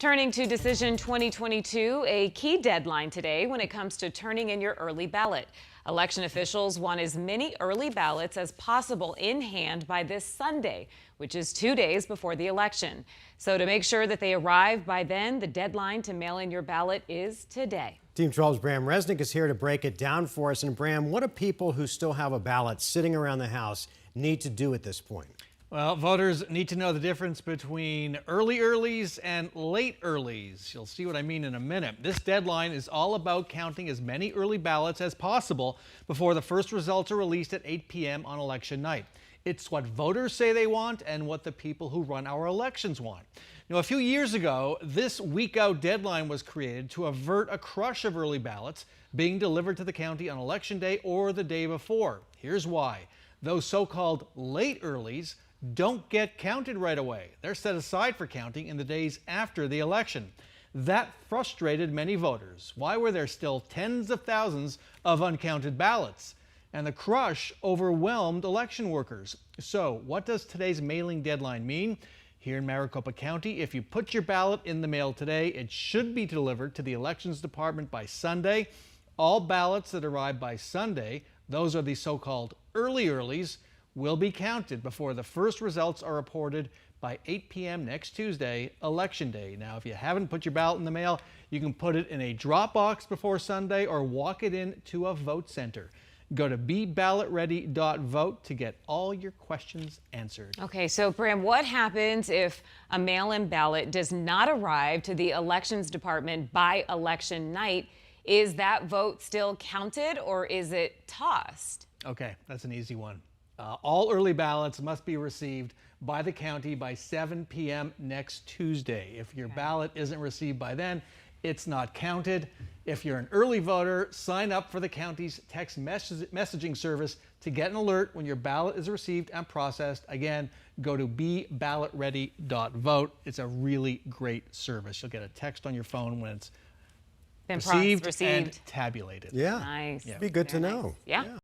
Turning to Decision 2022, a key deadline today when it comes to turning in your early ballot. Election officials want as many early ballots as possible in hand by this Sunday, which is 2 days before the election. So to make sure that they arrive by then, the deadline to mail in your ballot is today. Team 12's Bram Resnick is here to break it down for us. And Bram, what do people who still have a ballot sitting around the house need to do at this point? Well, voters need to know the difference between early earlies and late earlies. You'll see what I mean in a minute. This deadline is all about counting as many early ballots as possible before the first results are released at 8 p.m. on election night. It's what voters say they want and what the people who run our elections want. Now, a few years ago, this week-out deadline was created to avert a crush of early ballots being delivered to the county on election day or the day before. Here's why. Those so-called late earlies don't get counted right away. They're set aside for counting in the days after the election. That frustrated many voters. Why were there still tens of thousands of uncounted ballots? And the crush overwhelmed election workers. So what does today's mailing deadline mean? Here in Maricopa County, if you put your ballot in the mail today, it should be delivered to the Elections Department by Sunday. All ballots that arrive by Sunday, those are the so-called early earlies, will be counted before the first results are reported by 8 p.m. next Tuesday, Election Day. Now, if you haven't put your ballot in the mail, you can put it in a drop box before Sunday or walk it in to a vote center. Go to beballotready.vote to get all your questions answered. Okay, so Bram, what happens if a mail-in ballot does not arrive to the Elections Department by election night? Is that vote still counted or is it tossed? Okay, that's an easy one. All early ballots must be received by the county by 7 p.m. next Tuesday. If your ballot isn't received by then, it's not counted. If you're an early voter, sign up for the county's text messaging service to get an alert when your ballot is received and processed. Again, go to beballotready.vote. It's a really great service. You'll get a text on your phone when it's received and tabulated. Yeah, nice. Be good to know. Nice. Yeah.